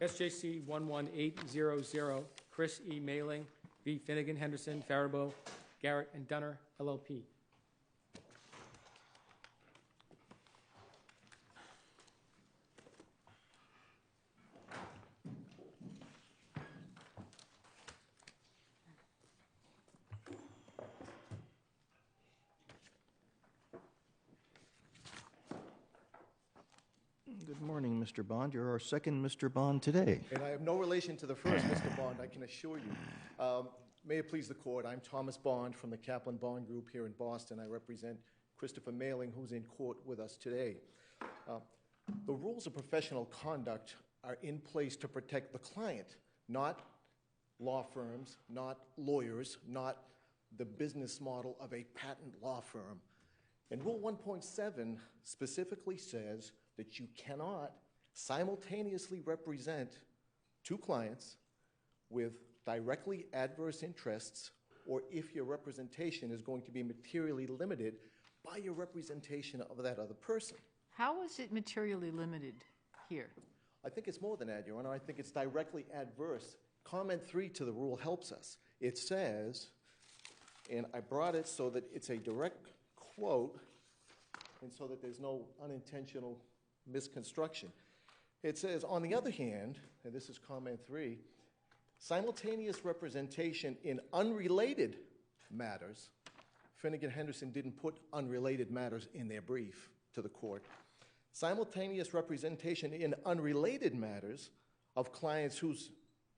SJC-11800, Chris E. Mailing, v. Finnegan, Henderson, Farabow, Garrett, and Dunner, LLP. Good morning, Mr. Bond. You're our second Mr. Bond today. And I have no relation to the first Mr. Bond, I can assure you. May it please the court, I'm Thomas Bond from the Kaplan Bond Group here in Boston. I represent Christopher Mailing, who's in court with us today. The rules of professional conduct are in place to protect the client, not law firms, not lawyers, not the business model of a patent law firm. And Rule 1.7 specifically says that you cannot simultaneously represent two clients with directly adverse interests, or if your representation is going to be materially limited by your representation of that other person. How is it materially limited here? I think it's more than that, Your Honor. I think it's directly adverse. Comment 3 to the rule helps us. It says, and I brought it so that it's a direct quote, and so that there's no unintentional misconstruction. It says, on the other hand, and this is comment 3, simultaneous representation in unrelated matters. Finnegan Henderson didn't put unrelated matters in their brief to the court. Simultaneous representation in unrelated matters of clients whose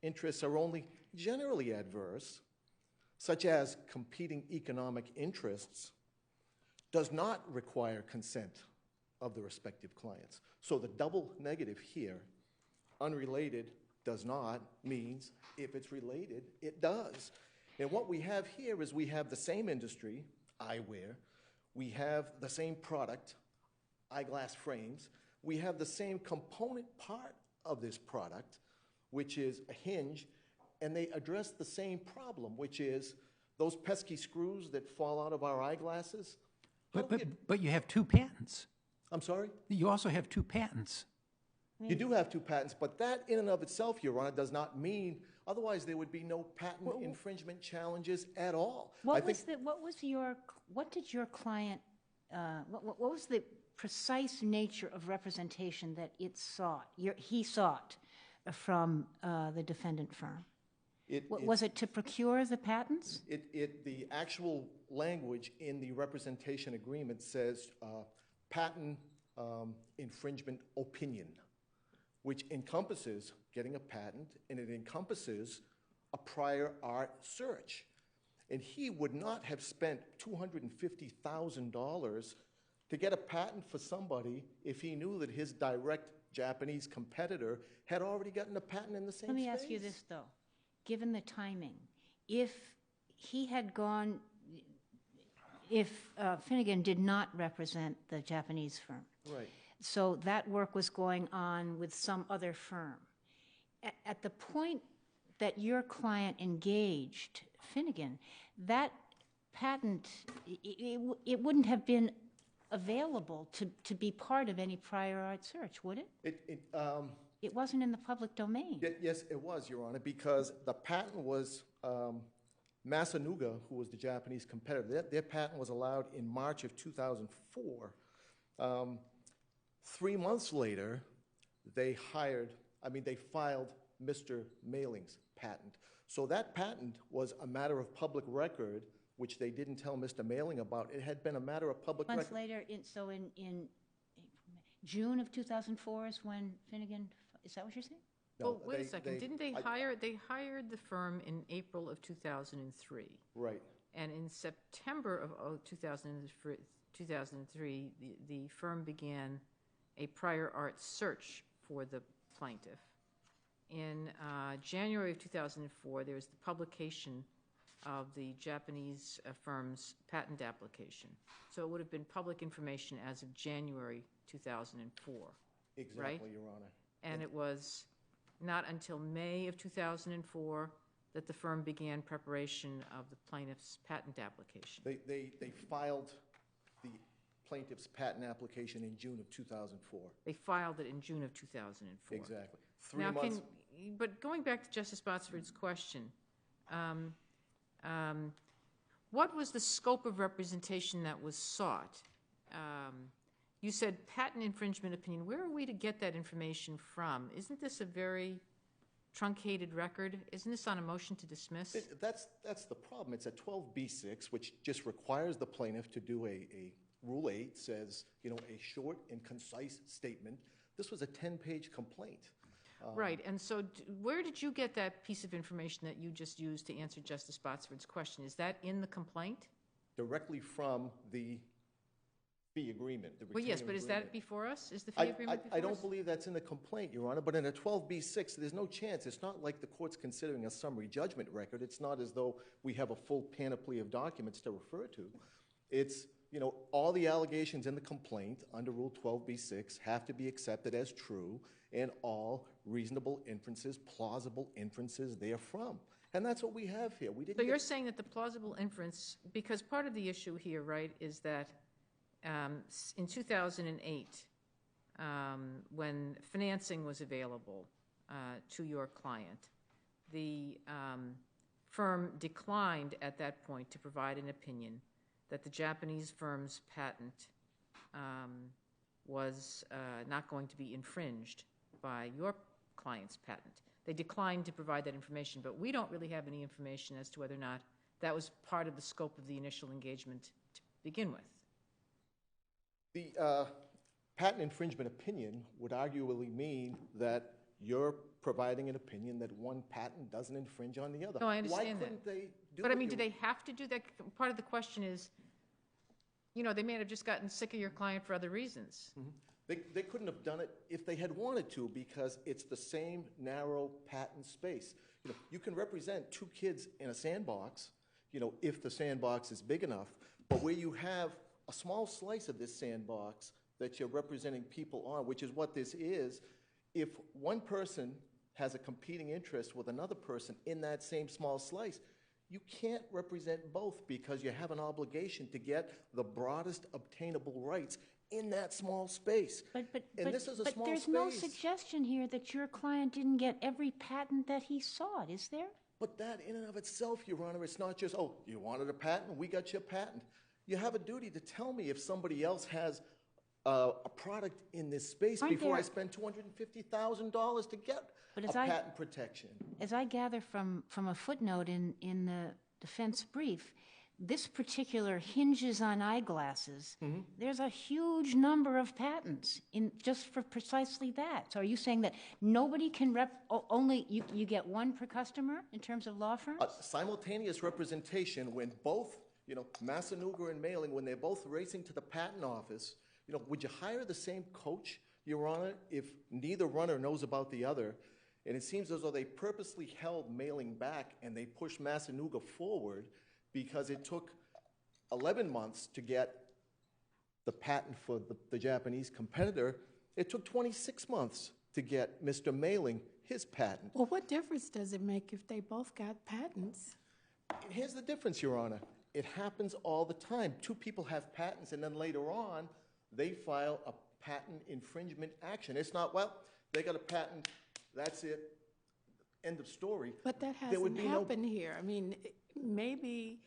interests are only generally adverse, such as competing economic interests, does not require consent of the respective clients. So the double negative here, unrelated does not, means if it's related, it does. And what we have here is we have the same industry, eyewear, we have the same product, eyeglass frames, we have the same component part of this product, which is a hinge, and they address the same problem, which is those pesky screws that fall out of our eyeglasses. But you have two patents. I'm sorry? You also have two patents. You do have two patents, but that in and of itself, Your Honor, does not mean, otherwise there would be no patent infringement challenges at all. What did your client, what was the precise nature of representation that he sought from the defendant firm? Was it to procure the patents? The actual language in the representation agreement says patent infringement opinion, which encompasses getting a patent, and it encompasses a prior art search. And he would not have spent $250,000 to get a patent for somebody if he knew that his direct Japanese competitor had already gotten a patent in the same space. Let me ask you this, though. Given the timing, if Finnegan did not represent the Japanese firm, right. So that work was going on with some other firm. At the point that your client engaged Finnegan, that patent, it wouldn't have been available to be part of any prior art search, would it? It wasn't in the public domain. Yes, it was, Your Honor, because the patent was Masanuga, who was the Japanese competitor. Their patent was allowed in March of 2004. 3 months later, they filed Mr. Mailing's patent. So that patent was a matter of public record, which they didn't tell Mr. Mailing about. It had been a matter of public record. Months later, so in June of 2004 is when Finnegan, is that what you're saying? No, well, wait a second. Didn't they hire, they hired the firm in April of 2003. Right. And in September of 2003, the firm began a prior art search for the plaintiff. In January of 2004, there was the publication of the Japanese firm's patent application. So it would have been public information as of January 2004. Exactly, right? Your Honor. And it was not until May of 2004 that the firm began preparation of the plaintiff's patent application. They filed the plaintiff's patent application in June of 2004. They filed it in June of 2004. Exactly. 3 Now, months. but going back to Justice Botsford's question, what was the scope of representation that was sought? You said patent infringement opinion. Where are we to get that information from? Isn't this a very truncated record? Isn't this on a motion to dismiss? That's the problem. It's a 12b6, which just requires the plaintiff to do a Rule 8 says, a short and concise statement. This was a 10-page complaint. Right, and so where did you get that piece of information that you just used to answer Justice Botsford's question? Is that in the complaint? Directly from the fee agreement. Well, yes, but is that before us? Is the fee agreement before us? I don't believe that's in the complaint, Your Honor, but in a 12b6, there's no chance. It's not like the court's considering a summary judgment record. It's not as though we have a full panoply of documents to refer to. It's, all the allegations in the complaint under Rule 12b6 have to be accepted as true, and all reasonable inferences, plausible inferences therefrom. And that's what we have here. We didn't. So you're saying that the plausible inference, because part of the issue here, right, is that in 2008, when financing was available to your client, the firm declined at that point to provide an opinion that the Japanese firm's patent was not going to be infringed by your client's patent. They declined to provide that information, but we don't really have any information as to whether or not that was part of the scope of the initial engagement to begin with. The patent infringement opinion would arguably mean that you're providing an opinion that one patent doesn't infringe on the other. No, I understand that. Why couldn't they do But I what mean, you- do they have to do that? Part of the question is, they may have just gotten sick of your client for other reasons. Mm-hmm. They couldn't have done it if they had wanted to, because it's the same narrow patent space. You can represent two kids in a sandbox, if the sandbox is big enough, but where you have a small slice of this sandbox that you're representing people on, which is what this is, if one person has a competing interest with another person in that same small slice, you can't represent both because you have an obligation to get the broadest obtainable rights in that small space. But this is a small there's space. no suggestion here that your client didn't get every patent that he sought, is there? But that in and of itself, Your Honor, it's not just, you wanted a patent, we got your patent. You have a duty to tell me if somebody else has a product in this space before I spend $250,000 to get patent protection. As I gather from a footnote in the defense brief, this particular hinges on eyeglasses. Mm-hmm. There's a huge number of patents just for precisely that. So are you saying that nobody can only you get one per customer in terms of law firms? Simultaneous representation when both, Massanuga and Mailing, when they're both racing to the patent office, would you hire the same coach, Your Honor, if neither runner knows about the other? And it seems as though they purposely held Mailing back and they pushed Massanuga forward because it took 11 months to get the patent for the Japanese competitor. It took 26 months to get Mr. Mailing his patent. Well, what difference does it make if they both got patents? Here's the difference, Your Honor. It happens all the time. Two people have patents, and then later on, they file a patent infringement action. It's not, they got a patent, that's it, end of story. But that hasn't happened here. I mean, maybe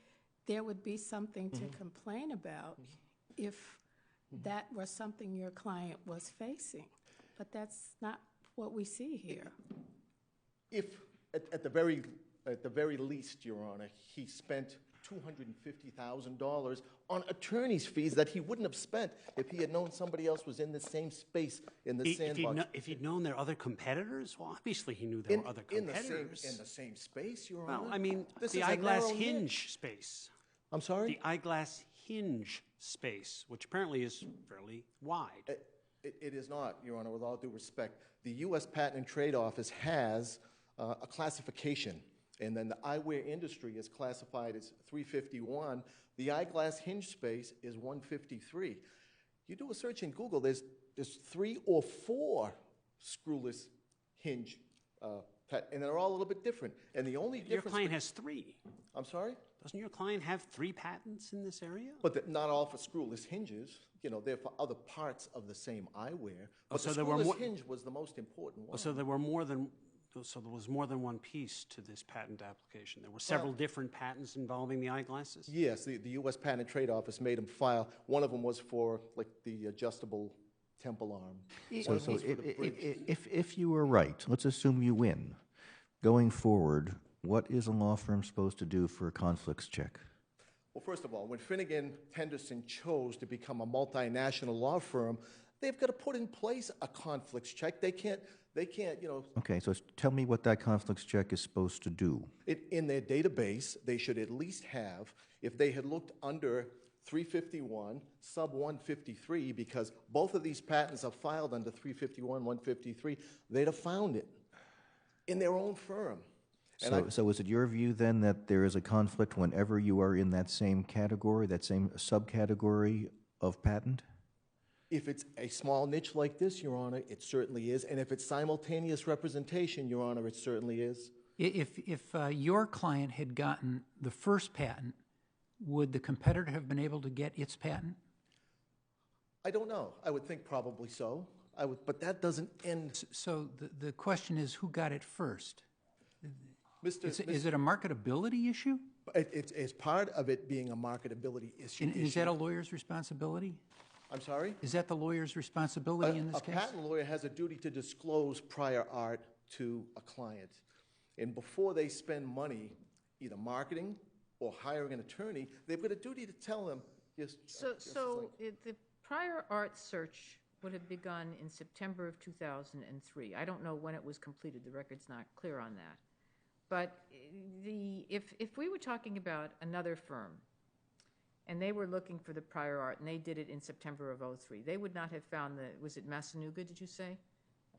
there would be something to complain about if that was something your client was facing. But that's not what we see here. If, at the very least, Your Honor, he spent $250,000 on attorney's fees that he wouldn't have spent if he had known somebody else was in the same space in the sandbox. If he'd known there are other competitors, well, obviously he knew there were other competitors. In the same space, Your Honor? Well, I mean, this the is a eyeglass narrow hinge niche. space. I'm sorry? The eyeglass hinge space, which apparently is fairly wide. It is not, Your Honor, with all due respect. The U.S. Patent and Trade Office has a classification, and then the eyewear industry is classified as 351. The eyeglass hinge space is 153. You do a search in Google, there's 3 or 4 screwless hinge, and they're all a little bit different. And the only difference... Your client has 3. I'm sorry? Doesn't your client have 3 patents in this area? But not all for screwless hinges. You know, they're for other parts of the same eyewear. But so the there were screwless more- hinge was the most important one. So there was more than one piece to this patent application. There were several different patents involving the eyeglasses. Yes, the U.S. Patent and Trade Office made them file. One of them was for, like, the adjustable temple arm. So if you were right, let's assume you win. Going forward, what is a law firm supposed to do for a conflicts check? Well, first of all, when Finnegan Henderson chose to become a multinational law firm, they've got to put in place a conflicts check. They can't, you know. Okay, so tell me what that conflicts check is supposed to do. In their database, they should at least have, if they had looked under 351, sub 153, because both of these patents are filed under 351, 153, they'd have found it in their own firm. So is it your view then that there is a conflict whenever you are in that same category, that same subcategory of patent? If it's a small niche like this, Your Honor, it certainly is. And if it's simultaneous representation, Your Honor, it certainly is. If your client had gotten the first patent, would the competitor have been able to get its patent? I don't know. I would think probably so. But that doesn't end. So the question is, who got it first? Is it a Mr. marketability issue? It's part of it being a marketability issue. And is that a lawyer's responsibility? I'm sorry? Is that the lawyer's responsibility in this case? A patent lawyer has a duty to disclose prior art to a client. And before they spend money either marketing or hiring an attorney, they've got a duty to tell them, yes. The prior art search would have begun in September of 2003. I don't know when it was completed. The record's not clear on that. But if we were talking about another firm and they were looking for the prior art and they did it in September of 2003, they would not have found was it Masanuga, did you say?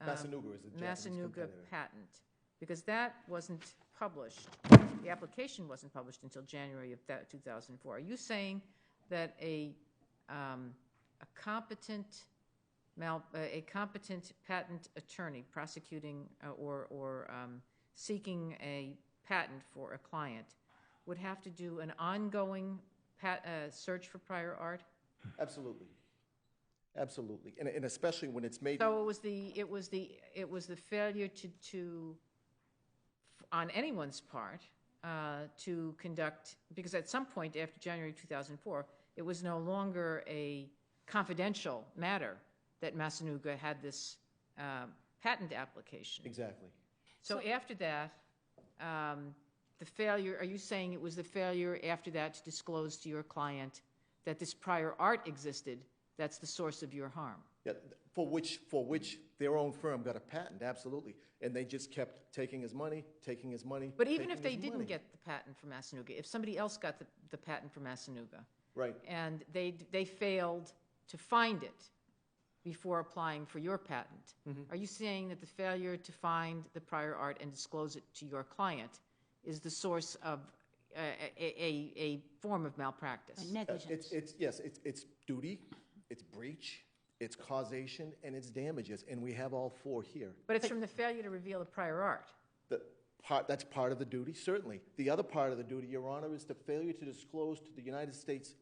Masanuga is a Japanese competitor. Patent, because that wasn't published. The application wasn't published until January of 2004. Are you saying that a competent patent attorney prosecuting or seeking a patent for a client would have to do an ongoing search for prior art? Absolutely. Absolutely. And especially when it's made. So it was the failure to on anyone's part to conduct, because at some point after January 2004, it was no longer a confidential matter that Masanuga had this patent application. Exactly. So after that, the failure, are you saying it was the failure after that to disclose to your client that this prior art existed that's the source of your harm? Yeah, for which their own firm got a patent, absolutely. And they just kept taking his money. But even if they didn't get the patent from Masanuga, if somebody else got the patent from Masanuga, right, and they failed to find it before applying for your patent, are you saying that the failure to find the prior art and disclose it to your client is the source of a form of malpractice? Negligence. It's duty, it's breach, it's causation, and it's damages, and we have all four here. But it's from the failure to reveal the prior art. That's part of the duty, certainly. The other part of the duty, Your Honor, is the failure to disclose to the United States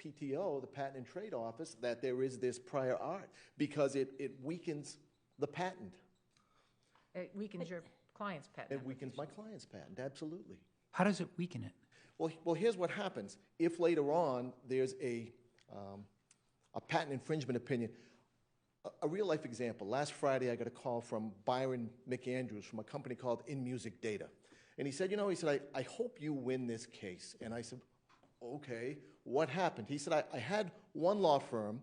PTO, the Patent and Trade Office, that there is this prior art, because it weakens the patent. It weakens your client's patent. It weakens my client's patent, absolutely. How does it weaken it? Well, here's what happens. If later on there's a patent infringement opinion, a real-life example. Last Friday, I got a call from Byron McAndrews from a company called In Music Data. And he said, I hope you win this case. And I said, okay, what happened? He said, I had one law firm,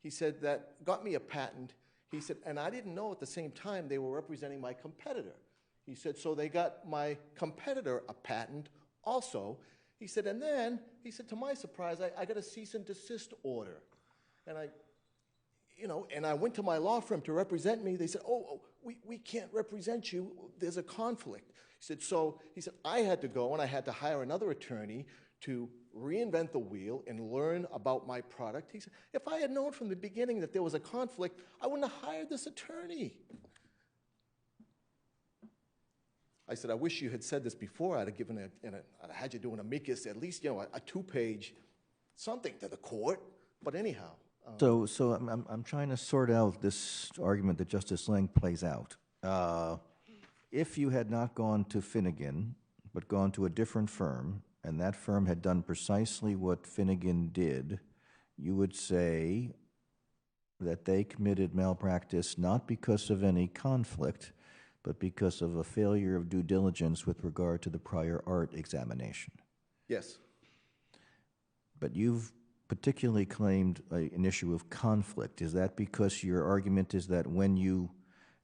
he said, that got me a patent. He said, and I didn't know at the same time they were representing my competitor. He said, so they got my competitor a patent also. He said, and then, he said, to my surprise, I got a cease and desist order. And I went to my law firm to represent me. They said, we can't represent you. There's a conflict. He said, I had to go and I had to hire another attorney to reinvent the wheel and learn about my product. He said, if I had known from the beginning that there was a conflict, I wouldn't have hired this attorney. I said, I wish you had said this before. I'd have given I'd had you do an amicus, at least, a 2-page something to the court. But anyhow. So I'm trying to sort out this argument that Justice Lang plays out. If you had not gone to Finnegan, but gone to a different firm, and that firm had done precisely what Finnegan did, you would say that they committed malpractice not because of any conflict, but because of a failure of due diligence with regard to the prior art examination. Yes. But you've particularly claimed an issue of conflict. Is that because your argument is that when you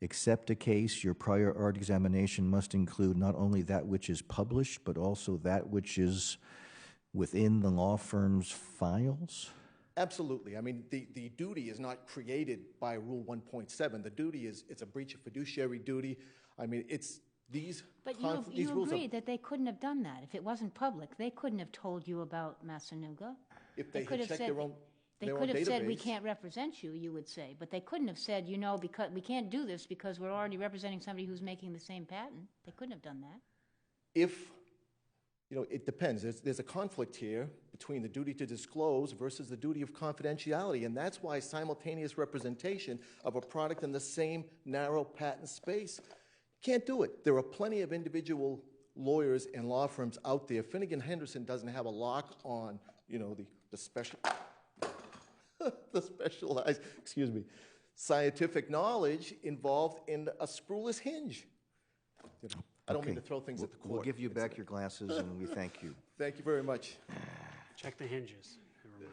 accept a case, your prior art examination must include not only that which is published, but also that which is within the law firm's files? Absolutely. I mean, the duty is not created by Rule 1.7. The duty it's a breach of fiduciary duty. I mean, it's these. But these you rules agree that they couldn't have done that. If it wasn't public, they couldn't have told you about Massanuga. If they could had have checked said, their own they their could own have said, we database. can't represent you, you would say. But they couldn't have said, because we can't do this because we're already representing somebody who's making the same patent. They couldn't have done that. If, it depends. There's a conflict here between the duty to disclose versus the duty of confidentiality, and that's why simultaneous representation of a product in the same narrow patent space, can't do it. There are plenty of individual lawyers and law firms out there. Finnegan Henderson doesn't have a lock on, the specialized, scientific knowledge involved in a screwless hinge. I don't mean to throw things at the court. We'll give you back your glasses, and we thank you. Thank you very much. Check the hinges. Never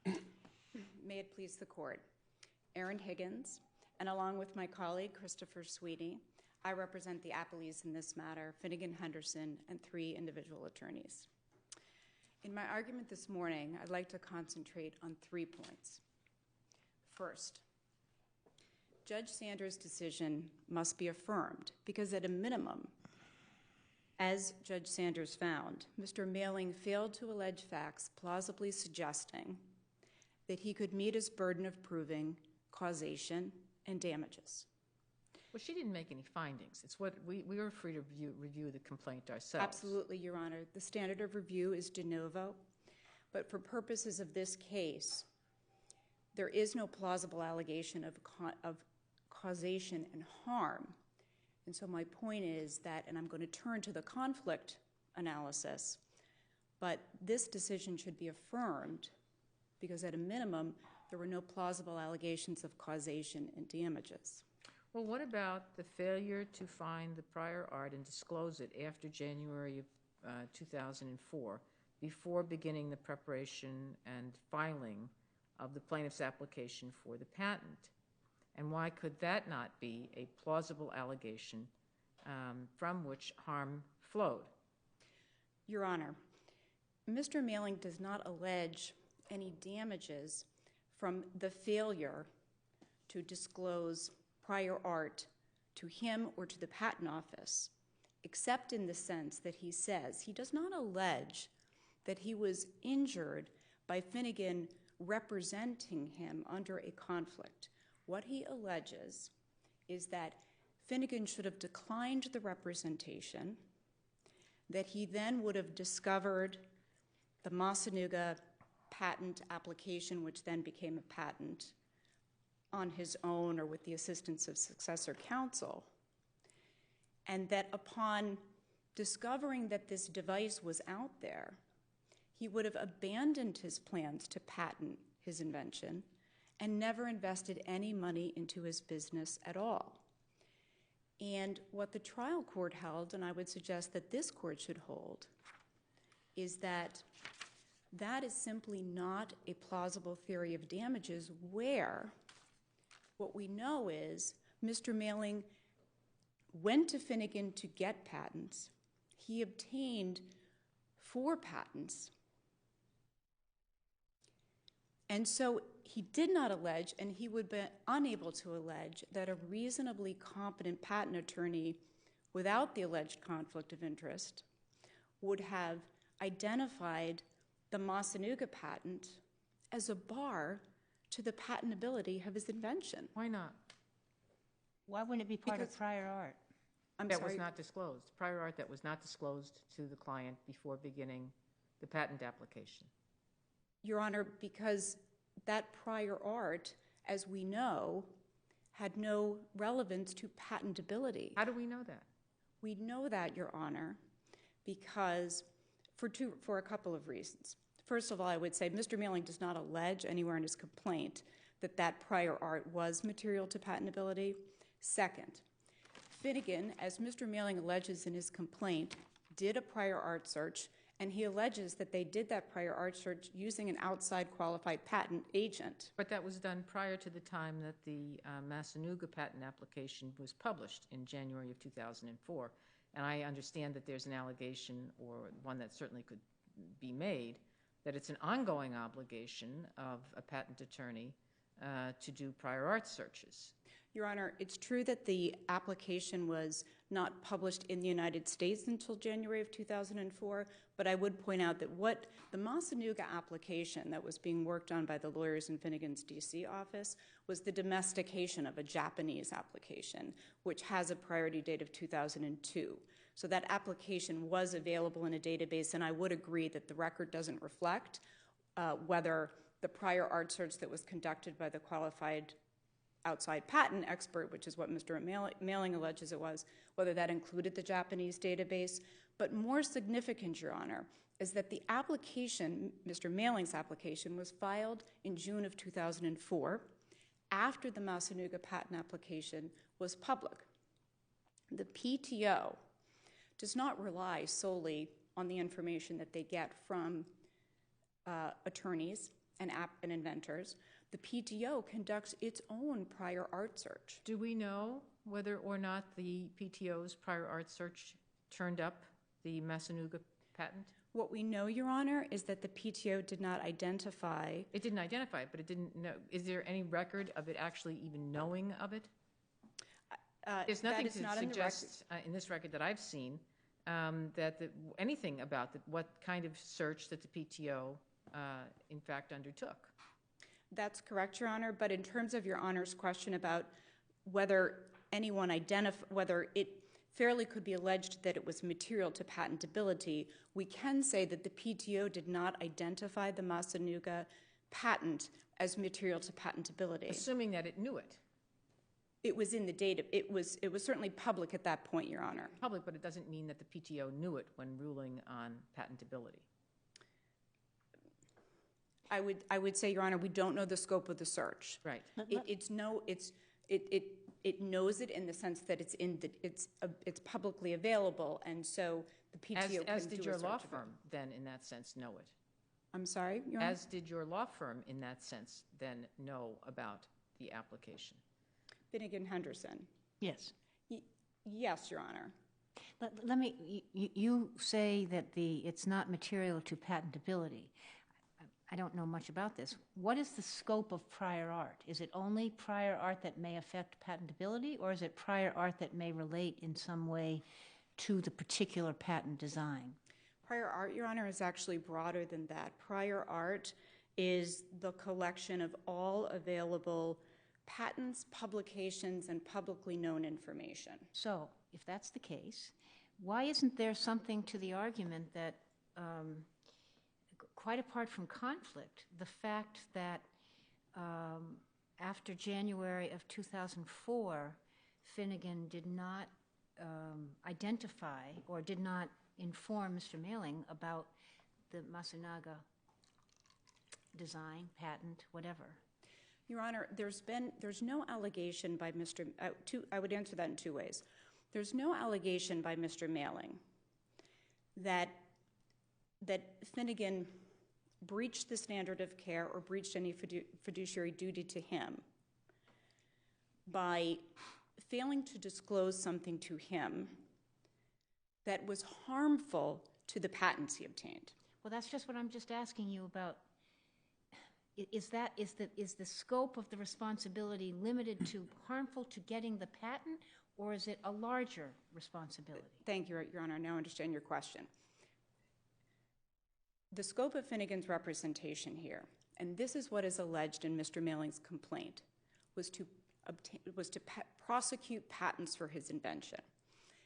mind. May it please the court. Erin Higgins, and along with my colleague, Christopher Sweeney, I represent the appellees in this matter, Finnegan Henderson, and 3 individual attorneys. In my argument this morning, I'd like to concentrate on 3 points. First, Judge Sanders' decision must be affirmed because at a minimum, as Judge Sanders found, Mr. Mailing failed to allege facts plausibly suggesting that he could meet his burden of proving causation and damages. Well, she didn't make any findings. It's what we were free to review the complaint ourselves. Absolutely, Your Honor. The standard of review is de novo, but for purposes of this case, there is no plausible allegation of causation and harm. And so my point is that, and I'm going to turn to the conflict analysis, but this decision should be affirmed because at a minimum, there were no plausible allegations of causation and damages. Well, what about the failure to find the prior art and disclose it after January of 2004, before beginning the preparation and filing of the plaintiff's application for the patent? And why could that not be a plausible allegation from which harm flowed? Your Honor, Mr. Mailing does not allege any damages from the failure to disclose prior art to him or to the Patent Office, except in the sense that he says he does not allege that he was injured by Finnegan representing him under a conflict. What he alleges is that Finnegan should have declined the representation, that he then would have discovered the Massanuga patent application, which then became a patent, on his own or with the assistance of successor counsel, and that upon discovering that this device was out there, he would have abandoned his plans to patent his invention and never invested any money into his business at all. And what the trial court held, and I would suggest that this court should hold, is that that is simply not a plausible theory of damages where what we know is Mr. Mailing went to Finnegan to get patents. He obtained 4 patents. And so he did not allege, and he would be unable to allege, that a reasonably competent patent attorney without the alleged conflict of interest would have identified the Massanuga patent as a bar to the patentability of his invention. Why not? Why wouldn't it be part of prior art? I'm That sorry. was not disclosed, prior art that was not disclosed to the client before beginning the patent application. Your Honor, because that prior art, as we know, had no relevance to patentability. How do we know that? We know that, Your Honor, because for a couple of reasons. First of all, I would say Mr. Mailing does not allege anywhere in his complaint that that prior art was material to patentability. Second, Finnegan, as Mr. Mailing alleges in his complaint, did a prior art search, and he alleges that they did that prior art search using an outside qualified patent agent. But that was done prior to the time that the Massanuga patent application was published in January of 2004. And I understand that there's an allegation, or one that certainly could be made, that it's an ongoing obligation of a patent attorney to do prior art searches. Your Honor, it's true that the application was not published in the United States until January of 2004, but I would point out that what the Massanuga application that was being worked on by the lawyers in Finnegan's D.C. office was the domestication of a Japanese application, which has a priority date of 2002. So that application was available in a database, and I would agree that the record doesn't reflect whether the prior art search that was conducted by the qualified outside patent expert, which is what Mr. Mailing alleges it was, whether that included the Japanese database. But more significant, Your Honor, is that the application, Mr. Mailing's application, was filed in June of 2004 after the Massanuga patent application was public. The PTO does not rely solely on the information that they get from attorneys and inventors. The PTO conducts its own prior art search. Do we know whether or not the PTO's prior art search turned up the Massanuga patent? What we know, Your Honor, is that the PTO did not identify. It didn't identify it, but it didn't know. Is there any record of it actually even knowing of it? There's nothing to suggest in this record that I've seen that anything about what kind of search that the PTO in fact undertook. That's correct, Your Honor, but in terms of Your Honor's question about whether whether it fairly could be alleged that it was material to patentability, we can say that the PTO did not identify the Massanuga patent as material to patentability. Assuming that it knew it. It was in the data. It was certainly public at that point, Your Honor. Public, but it doesn't mean that the PTO knew it when ruling on patentability. I would say, Your Honor, we don't know the scope of the search. Right. It knows it in the sense that it's publicly available, and so the PTO as can did do your a search law of it. firm then in that sense know it. I'm sorry, Your Honor? As did your law firm in that sense then know about the application. Finnegan Henderson. Yes. Yes, Your Honor. Let me, you say that it's not material to patentability. I don't know much about this. What is the scope of prior art? Is it only prior art that may affect patentability, or is it prior art that may relate in some way to the particular patent design? Prior art, Your Honor, is actually broader than that. Prior art is the collection of all available patents, publications, and publicly known information. So, if that's the case, why isn't there something to the argument that quite apart from conflict, the fact that after January of 2004, Finnegan did not identify or did not inform Mr. Mailing about the Massanuga design, patent, whatever? Your Honor, there's no allegation by Mr. I would answer that in two ways. There's no allegation by Mr. Mailing that Finnegan breached the standard of care or breached any fiduciary duty to him by failing to disclose something to him that was harmful to the patents he obtained. Well, that's just what I'm just asking you about. Is the scope of the responsibility limited to harmful to getting the patent, or is it a larger responsibility? Thank you, Your Honor. I now understand your question. The scope of Finnegan's representation here, and this is what is alleged in Mr. Mailing's complaint, was to prosecute patents for his invention.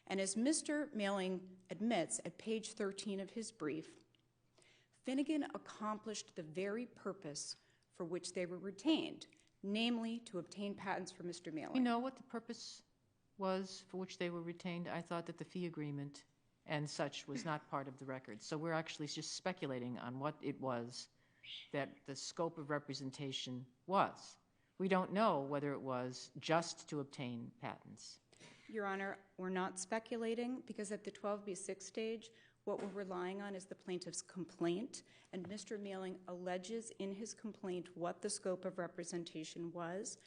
And as Mr. Mailing admits at page 13 of his brief, Finnegan accomplished the very purpose for which they were retained, namely to obtain patents for Mr. Mailing. You know what the purpose was for which they were retained? I thought that the fee agreement and such was not part of the record. So we're actually just speculating on what it was that the scope of representation was. We don't know whether it was just to obtain patents. Your Honor, we're not speculating because at the 12B6 stage, what we're relying on is the plaintiff's complaint, and Mr. Mailing alleges in his complaint what the scope of representation was,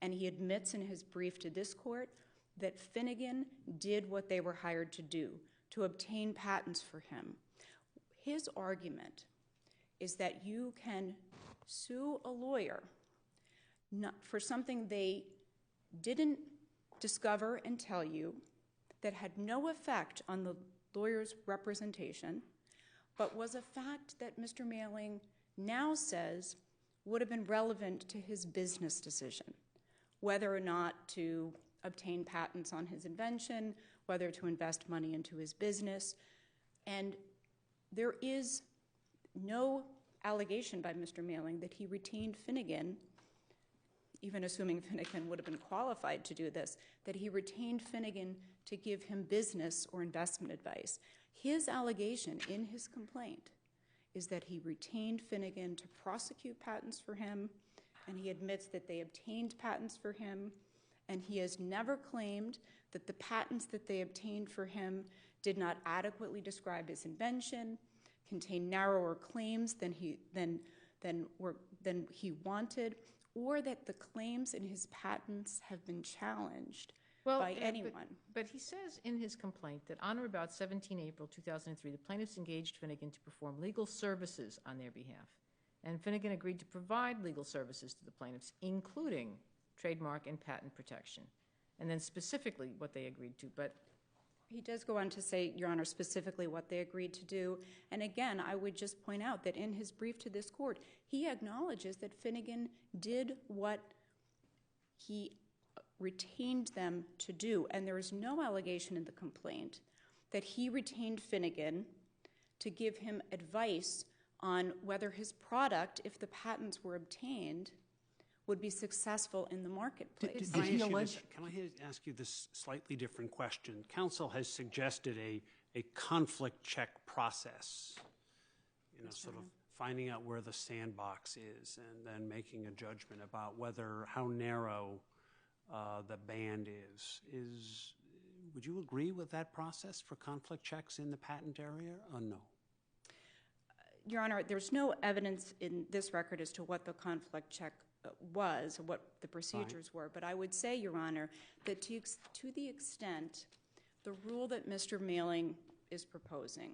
and he admits in his brief to this court that Finnegan did what they were hired to do, to obtain patents for him. His argument is that you can sue a lawyer for something they didn't discover and tell you, that had no effect on the lawyer's representation, but was a fact that Mr. Mailing now says would have been relevant to his business decision, whether or not to obtain patents on his invention, whether to invest money into his business. And there is no allegation by Mr. Mailing that he retained Finnegan, even assuming Finnegan would have been qualified to do this, that he retained Finnegan to give him business or investment advice. His allegation in his complaint is that he retained Finnegan to prosecute patents for him, and he admits that they obtained patents for him, and he has never claimed that the patents that they obtained for him did not adequately describe his invention, contain narrower claims than he wanted, or that the claims in his patents have been challenged by anyone. But he says in his complaint that on or about 17 April 2003, the plaintiffs engaged Finnegan to perform legal services on their behalf. And Finnegan agreed to provide legal services to the plaintiffs, including trademark and patent protection. And then specifically what they agreed to. But he does go on to say, Your Honor, specifically what they agreed to do. And again, I would just point out that in his brief to this court, he acknowledges that Finnegan did what he retained them to do. And there is no allegation in the complaint that he retained Finnegan to give him advice on whether his product, if the patents were obtained, would be successful in the marketplace. Can I ask you this slightly different question? Counsel has suggested a conflict check process, sort of finding out where the sandbox is and then making a judgment about how narrow the band is. Would you agree with that process for conflict checks in the patent area or no? Your Honor, there's no evidence in this record as to what the conflict check was, or what the procedures were. But I would say, Your Honor, that to the extent the rule that Mr. Mailing is proposing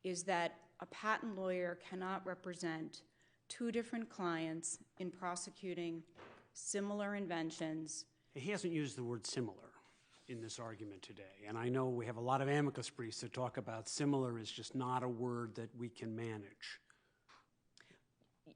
is that a patent lawyer cannot represent two different clients in prosecuting similar inventions. He hasn't used the word similar in this argument today. And I know we have a lot of amicus briefs that talk about similar is just not a word that we can manage.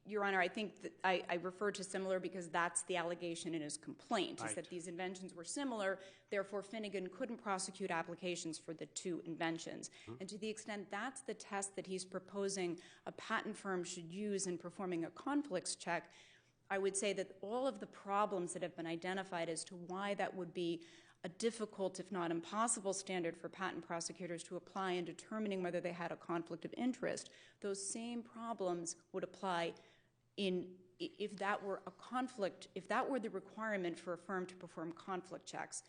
Your Honor, I think that I refer to similar because that's the allegation in his complaint, is that these inventions were similar, therefore Finnegan couldn't prosecute applications for the two inventions. And to the extent that's the test that he's proposing a patent firm should use in performing a conflicts check, I would say that all of the problems that have been identified as to why that would be a difficult, if not impossible, standard for patent prosecutors to apply in determining whether they had a conflict of interest, those same problems would apply if that were a conflict, if that were the requirement for a firm to perform conflict checks,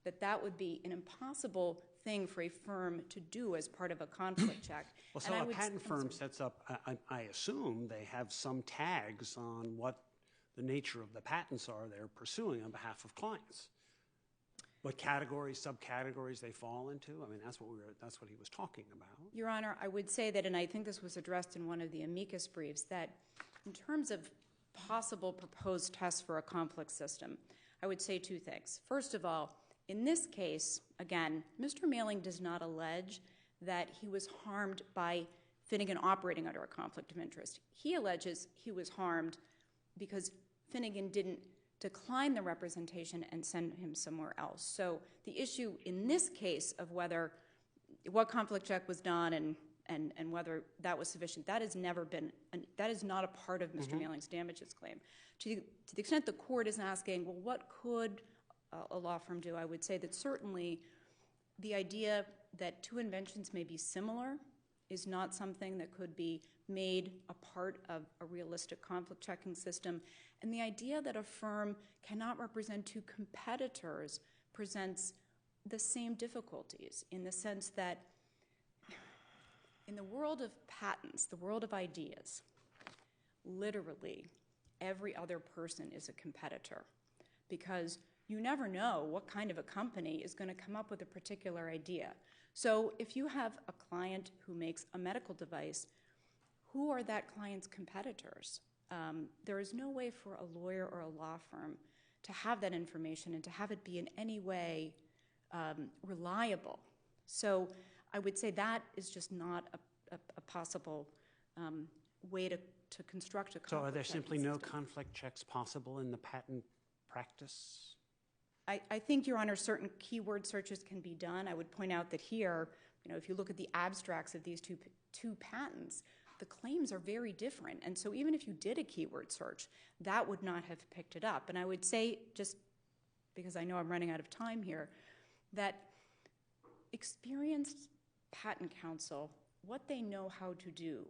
that would be an impossible thing for a firm to do as part of a conflict check. Well, so a patent firm sets up, I assume they have some tags on what the nature of the patents are they're pursuing on behalf of clients. What categories, subcategories they fall into? I mean, that's what he was talking about. Your Honor, I would say that, and I think this was addressed in one of the amicus briefs, that in terms of possible proposed tests for a conflict system, I would say two things. First of all, in this case, again, Mr. Mailing does not allege that he was harmed by Finnegan operating under a conflict of interest. He alleges he was harmed because Finnegan didn't decline the representation and send him somewhere else. So the issue in this case of what conflict check was done and whether that was sufficient, that has never been, that is not a part of Mr. Mailing's damages claim. To the extent the court is asking, well, what could a law firm do? I would say that certainly the idea that two inventions may be similar is not something that could be made a part of a realistic conflict checking system. And the idea that a firm cannot represent two competitors presents the same difficulties in the sense that in the world of patents, the world of ideas, literally every other person is a competitor because you never know what kind of a company is going to come up with a particular idea. So if you have a client who makes a medical device, who are that client's competitors? There is no way for a lawyer or a law firm to have that information and to have it be in any way reliable. So I would say that is just not a possible way to construct a conflict So are there simply checking no system. conflict checks possible in the patent practice? I think, Your Honor, certain keyword searches can be done. I would point out that here, if you look at the abstracts of these two patents, the claims are very different. And so even if you did a keyword search, that would not have picked it up. And I would say, just because I know I'm running out of time here, that experienced patent counsel, what they know how to do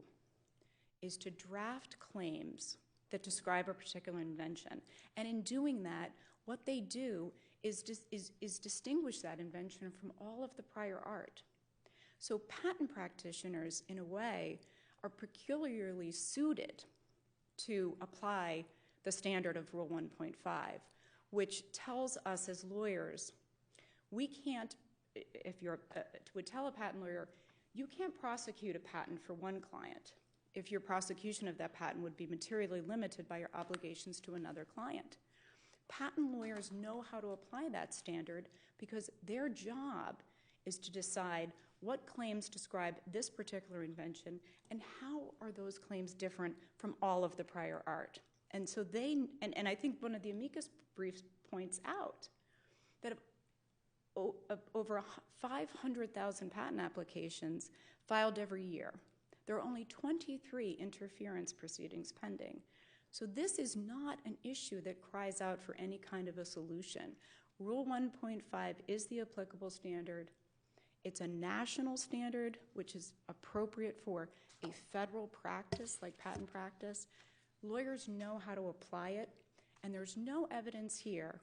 is to draft claims that describe a particular invention. And in doing that, what they do is distinguish that invention from all of the prior art. So patent practitioners, in a way, are peculiarly suited to apply the standard of Rule 1.5, which tells us as lawyers, we can't, if you're, would tell a patent lawyer, you can't prosecute a patent for one client if your prosecution of that patent would be materially limited by your obligations to another client. Patent lawyers know how to apply that standard because their job is to decide what claims describe this particular invention and how are those claims different from all of the prior art. And so and I think one of the amicus briefs points out that of over 500,000 patent applications filed every year, there are only 23 interference proceedings pending. So this is not an issue that cries out for any kind of a solution. Rule 1.5 is the applicable standard. It's a national standard, which is appropriate for a federal practice like patent practice. Lawyers know how to apply it, and there's no evidence here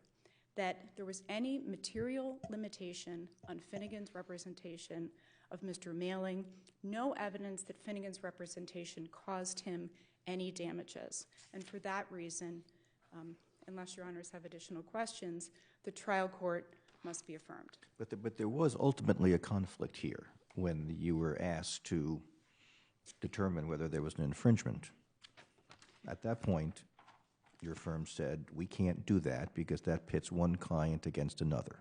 that there was any material limitation on Finnegan's representation of Mr. Mailing, no evidence that Finnegan's representation caused him any damages. And for that reason, unless Your Honors have additional questions, the trial court must be affirmed. But there was ultimately a conflict here when you were asked to determine whether there was an infringement. At that point, your firm said, we can't do that because that pits one client against another.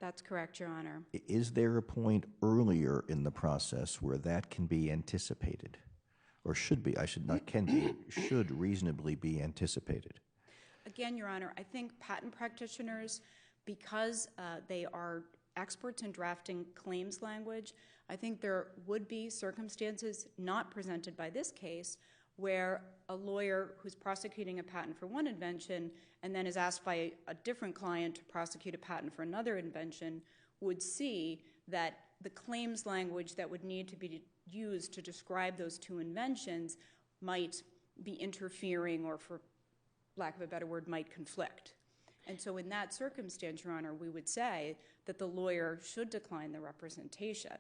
That's correct, Your Honor. Is there a point earlier in the process where that can be anticipated? Or should be, should reasonably be anticipated? Again, Your Honor, I think patent practitioners, because they are experts in drafting claims language, I think there would be circumstances not presented by this case where a lawyer who's prosecuting a patent for one invention and then is asked by a different client to prosecute a patent for another invention would see that the claims language that would need to be used to describe those two inventions might be interfering or, for lack of a better word, might conflict. And so in that circumstance, Your Honor, we would say that the lawyer should decline the representation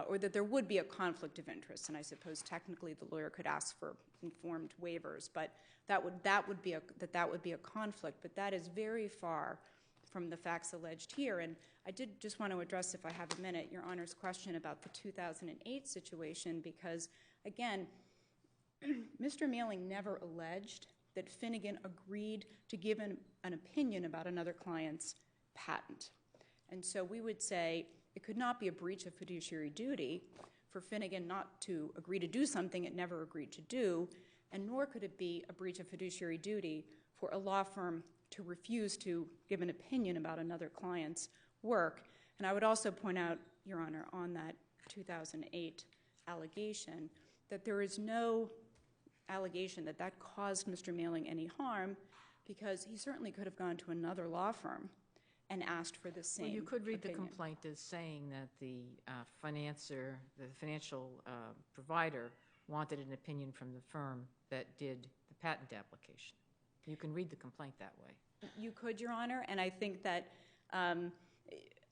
or that there would be a conflict of interest. And I suppose technically the lawyer could ask for informed waivers, but that would be a conflict. But that is very far from the facts alleged here. And I did just want to address, if I have a minute, Your Honor's question about the 2008 situation because, again, Mr. Mailing never alleged that Finnegan agreed to give an opinion about another client's patent. And so we would say it could not be a breach of fiduciary duty for Finnegan not to agree to do something it never agreed to do, and nor could it be a breach of fiduciary duty for a law firm to refuse to give an opinion about another client's work. And I would also point out, Your Honor, on that 2008 allegation, that there is no allegation that that caused Mr. Mailing any harm, because he certainly could have gone to another law firm and asked for the same Well, you could read opinion. the complaint as saying that the financial provider wanted an opinion from the firm that did the patent application. You can read the complaint that way. You could, Your Honor, and I think that,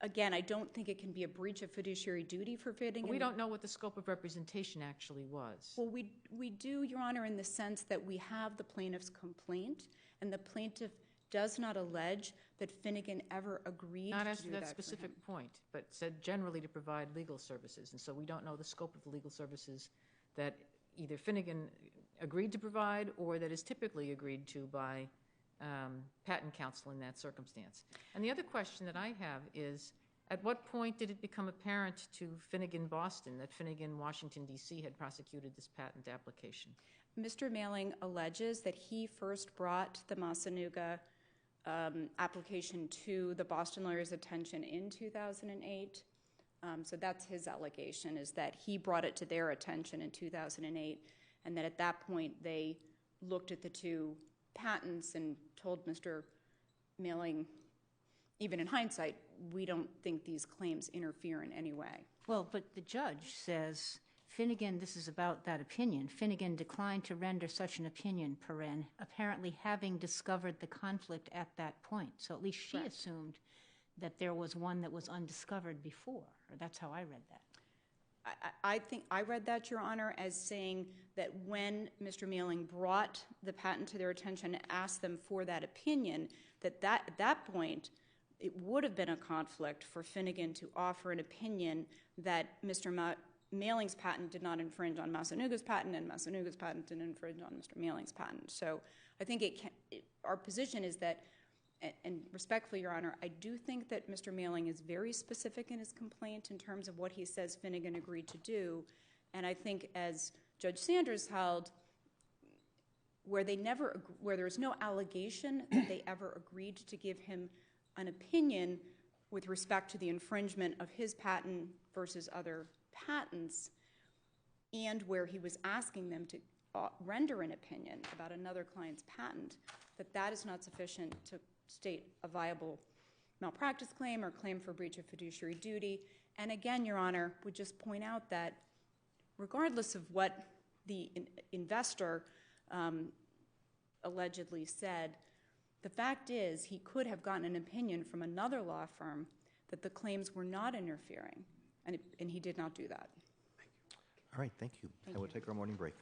again, I don't think it can be a breach of fiduciary duty for Finnegan. But we don't know what the scope of representation actually was. Well, we do, Your Honor, in the sense that we have the plaintiff's complaint, and the plaintiff does not allege that Finnegan ever agreed Not to as do to that that for specific him. point, but said generally to provide legal services. And so we don't know the scope of the legal services that either Finnegan agreed to provide or that is typically agreed to by patent counsel in that circumstance. And the other question that I have is, at what point did it become apparent to Finnegan Boston that Finnegan Washington, D.C. had prosecuted this patent application? Mr. Mailing alleges that he first brought the Massanuga application to the Boston lawyer's attention in 2008. So that's his allegation, is that he brought it to their attention in 2008, and that at that point they looked at the two patents and told Mr. Mailing, even in hindsight, we don't think these claims interfere in any way. Well, but the judge says, Finnegan, this is about that opinion, Finnegan declined to render such an opinion, apparently having discovered the conflict at that point. So at least she assumed that there was one that was undiscovered before, or that's how I read that. I think I read that, Your Honor, as saying that when Mr. Mailing brought the patent to their attention and asked them for that opinion, that at that point it would have been a conflict for Finnegan to offer an opinion that Mr. Mailing's patent did not infringe on Massanuga's patent and Massanuga's patent didn't infringe on Mr. Mailing's patent. So I think our position is that, and respectfully, Your Honor, I do think that Mr. Mailing is very specific in his complaint in terms of what he says Finnegan agreed to do. And I think, as Judge Sanders held, where there's no allegation that they ever agreed to give him an opinion with respect to the infringement of his patent versus other patents, and where he was asking them to render an opinion about another client's patent, that is not sufficient to state a viable malpractice claim or claim for breach of fiduciary duty. And again, Your Honor, would just point out that regardless of what the investor allegedly said, the fact is he could have gotten an opinion from another law firm that the claims were not interfering, and he did not do that. All right, thank you. I will take our morning break.